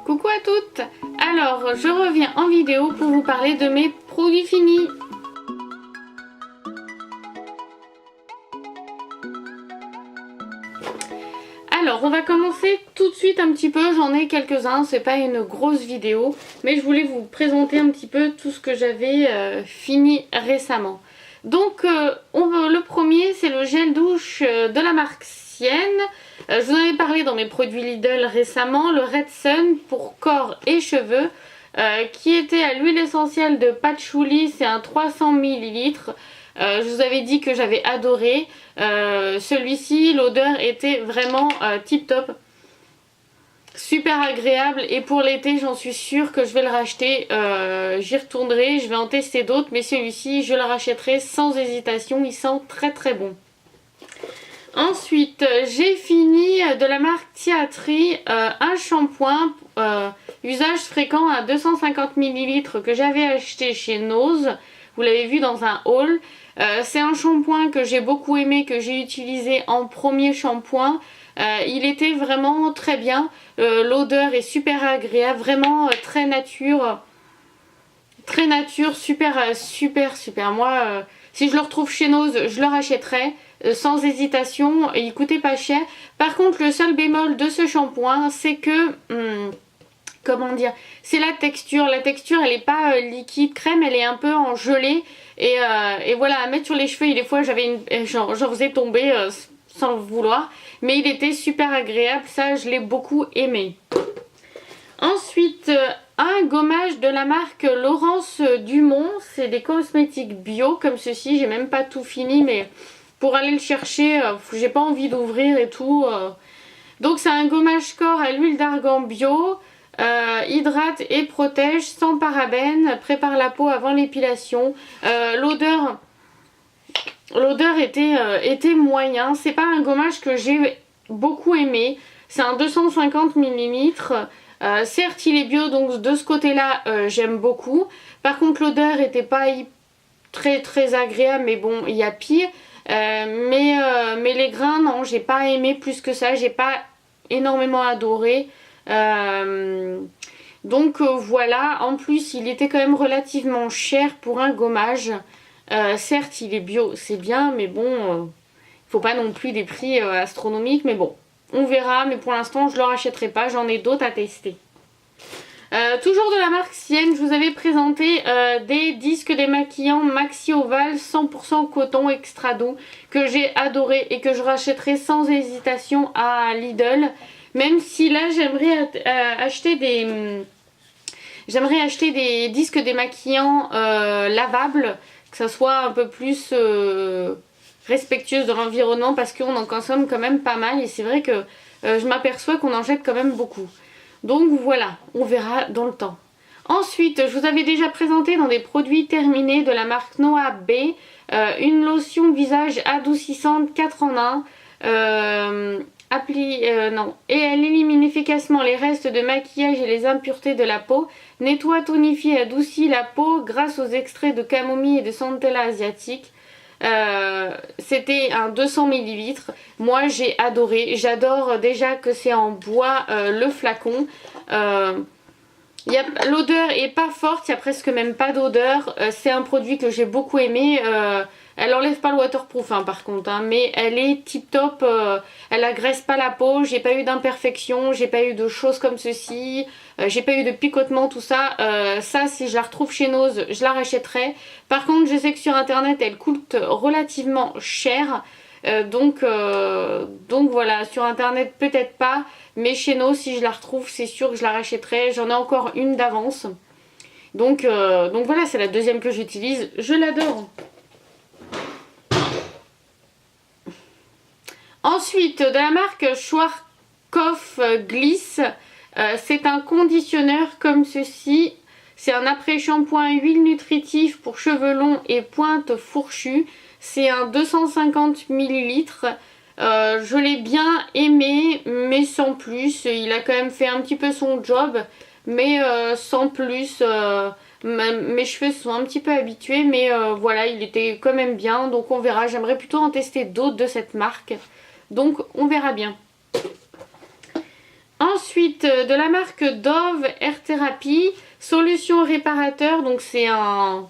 Coucou à toutes. Alors je reviens en vidéo pour vous parler de mes produits finis. Alors on va commencer tout de suite un petit peu, j'en ai quelques-uns, c'est pas une grosse vidéo, mais je voulais vous présenter un petit peu tout ce que j'avais fini récemment. Donc le premier c'est le gel douche de la marque Sienne. Je vous en avais parlé dans mes produits Lidl récemment, le Red Sun pour corps et cheveux, qui était à l'huile essentielle de patchouli, c'est un 300 ml. Je vous avais dit que j'avais adoré. Celui-ci, l'odeur était vraiment tip top. Super agréable et pour l'été j'en suis sûre que je vais le racheter. J'y retournerai, je vais en tester d'autres, mais celui-ci je le rachèterai sans hésitation, il sent très très bon. Ensuite j'ai fini de la marque Theatry un shampoing usage fréquent à 250 ml que j'avais acheté chez Nose. Vous l'avez vu dans un haul. C'est un shampoing que j'ai beaucoup aimé, que j'ai utilisé en premier shampoing. Il était vraiment très bien. L'odeur est super agréable, vraiment très nature. Très nature, super, super, super. Moi, si je le retrouve chez Nose, je le rachèterai sans hésitation. Il coûtait pas cher. Par contre, le seul bémol de ce shampoing, c'est que... comment dire, c'est la texture. La texture elle est pas liquide crème, elle est un peu en gelée. Et voilà, à mettre sur les cheveux, des fois j'en faisais tomber sans le vouloir. Mais il était super agréable, ça je l'ai beaucoup aimé. Ensuite, un gommage de la marque Laurence Dumont. C'est des cosmétiques bio comme ceci. J'ai même pas tout fini, mais pour aller le chercher, j'ai pas envie d'ouvrir et tout. Donc c'est un gommage corps à l'huile d'argan bio. Hydrate et protège sans parabènes, prépare la peau avant l'épilation. L'odeur était moyen, c'est pas un gommage que j'ai beaucoup aimé, c'est un 250 ml. Certes il est bio, donc de ce côté là j'aime beaucoup. Par contre l'odeur était pas très très agréable, mais bon il y a pire. Mais les grains non, j'ai pas aimé plus que ça, j'ai pas énormément adoré. Donc voilà, en plus il était quand même relativement cher pour un gommage. Certes il est bio, c'est bien, mais bon, il faut pas non plus des prix astronomiques, mais bon, on verra, mais pour l'instant je le rachèterai pas, j'en ai d'autres à tester. Toujours de la marque Sienne, je vous avais présenté des disques démaquillants Maxi Oval 100% coton extra doux que j'ai adoré et que je rachèterai sans hésitation à Lidl. Même si là j'aimerais acheter des disques démaquillants lavables, que ça soit un peu plus respectueuse de l'environnement, parce qu'on en consomme quand même pas mal et c'est vrai que je m'aperçois qu'on en jette quand même beaucoup. Donc voilà, on verra dans le temps. Ensuite, je vous avais déjà présenté dans des produits terminés de la marque Noa B une lotion visage adoucissante 4 en 1. Et elle élimine efficacement les restes de maquillage et les impuretés de la peau, nettoie, tonifie et adoucit la peau grâce aux extraits de camomille et de centella asiatique. C'était un 200 ml. Moi j'ai adoré, j'adore déjà que c'est en bois le flacon. L'odeur est pas forte, il n'y a presque même pas d'odeur. C'est un produit que j'ai beaucoup aimé. Elle enlève pas le waterproof hein, par contre, hein, mais elle est tip top, elle agresse pas la peau, j'ai pas eu d'imperfection, j'ai pas eu de choses comme ceci, j'ai pas eu de picotement, tout ça. Ça si je la retrouve chez Nose, je la rachèterai. Par contre je sais que sur internet elle coûte relativement cher, donc voilà, sur internet peut-être pas, mais chez Nose si je la retrouve c'est sûr que je la rachèterai, j'en ai encore une d'avance. Donc voilà, c'est la deuxième que j'utilise, je l'adore. Ensuite, de la marque Schwarzkopf Gliss, c'est un conditionneur comme ceci. C'est un après-shampoing huile nutritive pour cheveux longs et pointe fourchue. C'est un 250 ml. Je l'ai bien aimé, mais sans plus. Il a quand même fait un petit peu son job, mais sans plus. Mes cheveux se sont un petit peu habitués, mais voilà, il était quand même bien. Donc on verra. J'aimerais plutôt en tester d'autres de cette marque. Donc on verra bien. Ensuite, de la marque Dove Air Therapy, solution réparateur. Donc c'est un...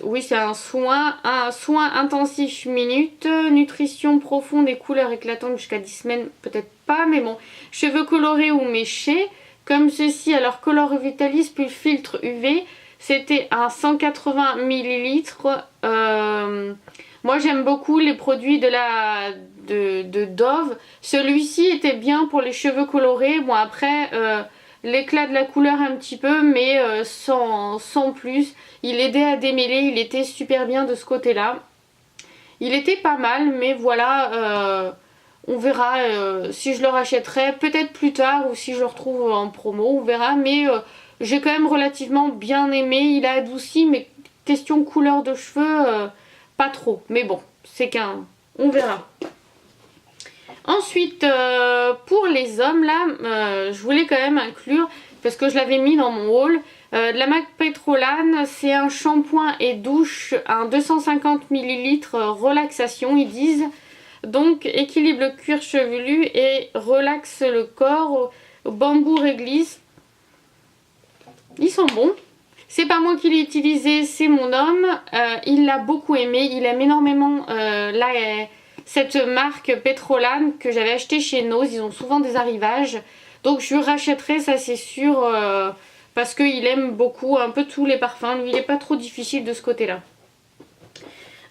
Oui, c'est un soin intensif minute, nutrition profonde et couleur éclatante jusqu'à 10 semaines, peut-être pas, mais bon. Cheveux colorés ou méchés, comme ceci. Alors, Color Revitalize plus filtre UV, c'était un 180 millilitres. Moi, j'aime beaucoup les produits de Dove. Celui-ci était bien pour les cheveux colorés. Bon, après... l'éclat de la couleur un petit peu, mais sans plus. Il aidait à démêler, il était super bien de ce côté-là. Il était pas mal, mais voilà, on verra si je le rachèterai peut-être plus tard ou si je le retrouve en promo, on verra. Mais j'ai quand même relativement bien aimé, il a adouci, mais question couleur de cheveux, pas trop. Mais bon, c'est qu'un... on verra. Ensuite, pour les hommes, là, je voulais quand même inclure, parce que je l'avais mis dans mon haul, de la marque Petrolane, c'est un shampoing et douche, un 250 millilitres relaxation, ils disent. Donc, équilibre le cuir chevelu et relaxe le corps au bambou réglisse. Ils sont bons. C'est pas moi qui l'ai utilisé, c'est mon homme. Il l'a beaucoup aimé, il aime énormément cette marque Petrolane que j'avais acheté chez Nose. Ils ont souvent des arrivages. Donc je rachèterai, ça c'est sûr, parce qu'il aime beaucoup un peu tous les parfums. Lui, il n'est pas trop difficile de ce côté-là.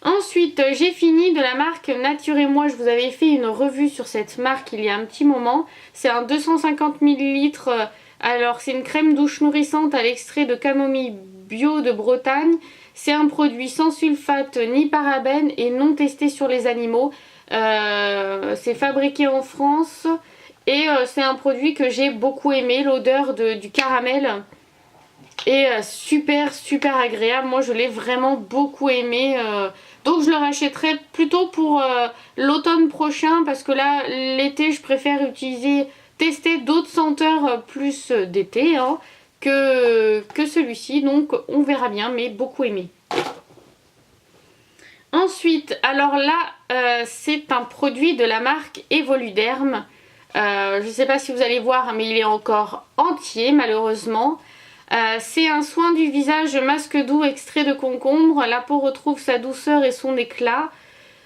Ensuite, j'ai fini de la marque Nature et Moi. Je vous avais fait une revue sur cette marque il y a un petit moment. C'est un 250 millilitres. Alors, c'est une crème douche nourrissante à l'extrait de camomille bio de Bretagne. C'est un produit sans sulfate ni parabènes et non testé sur les animaux. C'est fabriqué en France et c'est un produit que j'ai beaucoup aimé. L'odeur du caramel est super agréable. Moi, je l'ai vraiment beaucoup aimé. Donc, je le rachèterai plutôt pour l'automne prochain parce que là, l'été, je préfère tester d'autres senteurs plus d'été que celui-ci. Donc, on verra bien, mais beaucoup aimé. Ensuite, alors là, c'est un produit de la marque Evoluderm. Je ne sais pas si vous allez voir, mais il est encore entier, malheureusement. C'est un soin du visage masque doux extrait de concombre. La peau retrouve sa douceur et son éclat.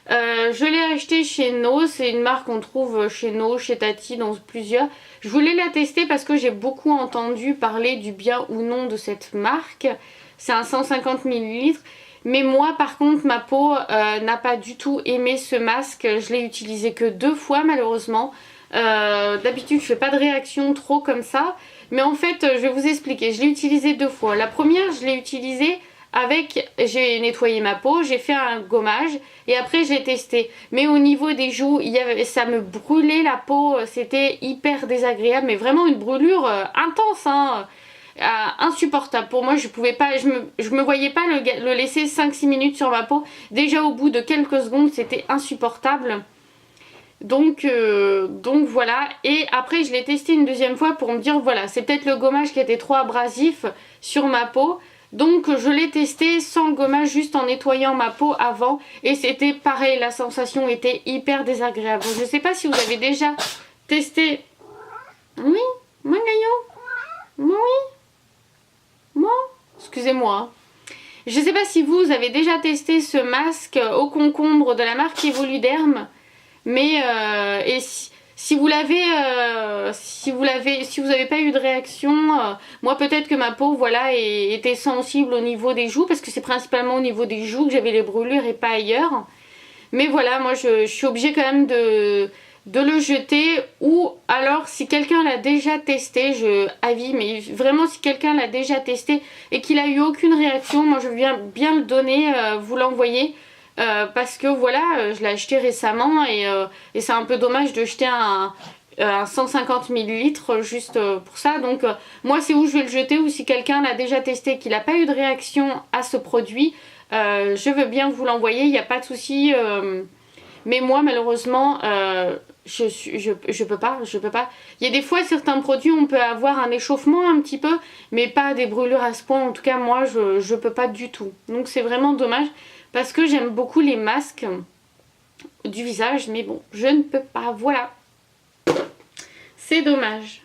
Je l'ai acheté chez No, c'est une marque qu'on trouve chez No, chez Tati, dans plusieurs. Je voulais la tester parce que j'ai beaucoup entendu parler du bien ou non de cette marque. C'est un 150 millilitres. Mais moi par contre ma peau n'a pas du tout aimé ce masque. Je l'ai utilisé que 2 fois malheureusement. D'habitude je fais pas de réaction trop comme ça. Mais en fait je vais vous expliquer. Je l'ai utilisé 2 fois. La première je l'ai utilisée j'ai nettoyé ma peau, j'ai fait un gommage et après j'ai testé. Mais au niveau des joues, ça me brûlait la peau, c'était hyper désagréable, mais vraiment une brûlure intense, insupportable. Pour moi, je pouvais pas, je me voyais pas le laisser 5-6 minutes sur ma peau. Déjà au bout de quelques secondes, c'était insupportable. Donc voilà, et après je l'ai testé une deuxième fois pour me dire voilà, c'est peut-être le gommage qui était trop abrasif sur ma peau. Donc je l'ai testé sans le gommage, juste en nettoyant ma peau avant. Et c'était pareil, la sensation était hyper désagréable. Donc, je ne sais pas si vous avez déjà testé... Oui, mon gaillot. Oui. Moi. Excusez-moi. Je ne sais pas si vous avez déjà testé ce masque au concombre de la marque Evoluderm. Mais si vous n'avez pas eu de réaction, moi peut-être que ma peau voilà était sensible au niveau des joues parce que c'est principalement au niveau des joues que j'avais les brûlures et pas ailleurs. Mais voilà, moi je suis obligée quand même de le jeter, ou alors si quelqu'un l'a déjà testé, mais vraiment si quelqu'un l'a déjà testé et qu'il a eu aucune réaction, moi je viens bien le donner, vous l'envoyer. Parce que voilà, je l'ai acheté récemment et c'est un peu dommage de jeter un 150 millilitres juste pour ça. Donc moi c'est où je vais le jeter, ou si quelqu'un l'a déjà testé et qu'il n'a pas eu de réaction à ce produit, je veux bien vous l'envoyer, il n'y a pas de souci. Mais moi malheureusement je peux pas. Il y a des fois certains produits on peut avoir un échauffement un petit peu, mais pas des brûlures à ce point. En tout cas moi je peux pas du tout. Donc c'est vraiment dommage. Parce que j'aime beaucoup les masques du visage, mais bon, je ne peux pas, voilà. C'est dommage.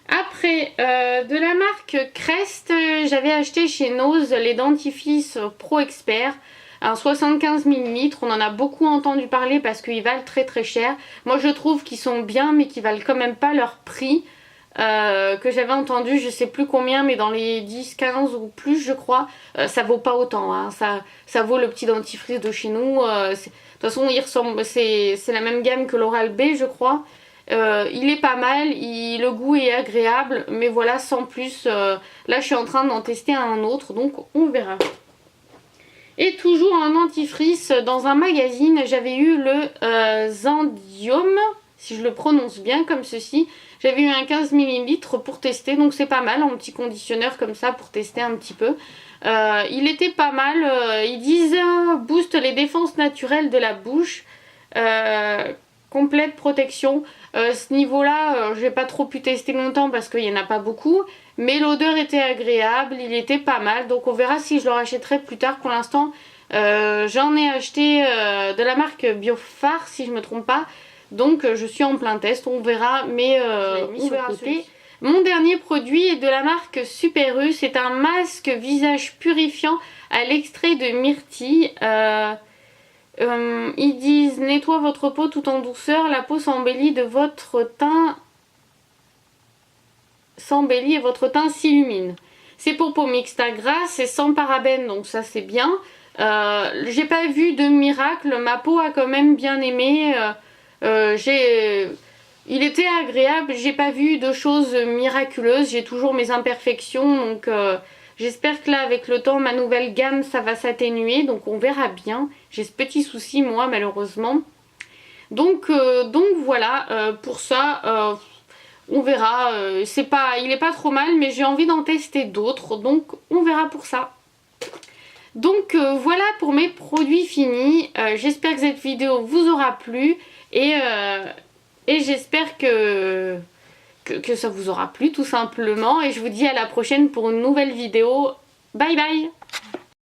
Après, de la marque Crest, j'avais acheté chez Nose les dentifrices Pro Expert. Un 75 ml, on en a beaucoup entendu parler parce qu'ils valent très très cher. Moi je trouve qu'ils sont bien mais qu'ils valent quand même pas leur prix. Que j'avais entendu, je sais plus combien, mais dans les 10, 15 ou plus je crois, ça vaut pas autant, hein. Ça vaut le petit dentifrice de chez nous. De toute façon il ressemble, c'est la même gamme que l'Oral-B je crois. Il est pas mal, le goût est agréable, mais voilà, sans plus. Là je suis en train d'en tester un autre, donc on verra. Et toujours en dentifrice, dans un magazine, j'avais eu le Zendium, si je le prononce bien comme ceci. J'avais eu un 15 ml pour tester, donc c'est pas mal, en petit conditionneur comme ça pour tester un petit peu. Il était pas mal, ils disent booste les défenses naturelles de la bouche, complète protection. Ce niveau-là, j'ai pas trop pu tester longtemps parce qu'il n'y en a pas beaucoup. Mais l'odeur était agréable, il était pas mal. Donc on verra si je le rachèterai plus tard. Pour l'instant, j'en ai acheté de la marque Biophar, si je me trompe pas. Donc je suis en plein test, on verra. Mais on verra côté. Mon dernier produit est de la marque Super U. C'est un masque visage purifiant à l'extrait de myrtille. Ils disent nettoie votre peau tout en douceur. La peau s'embellit de votre teint. S'embellit et votre teint s'illumine. C'est pour peau mixte à grasse, c'est sans parabènes, donc ça c'est bien. J'ai pas vu de miracle, ma peau a quand même bien aimé. Il était agréable, j'ai pas vu de choses miraculeuses, j'ai toujours mes imperfections, donc j'espère que là avec le temps ma nouvelle gamme ça va s'atténuer, donc on verra bien. J'ai ce petit souci moi malheureusement. Donc voilà, pour ça on verra, il est pas trop mal mais j'ai envie d'en tester d'autres, donc on verra pour ça. Donc voilà pour mes produits finis, j'espère que cette vidéo vous aura plu et j'espère que ça vous aura plu tout simplement et je vous dis à la prochaine pour une nouvelle vidéo. Bye bye.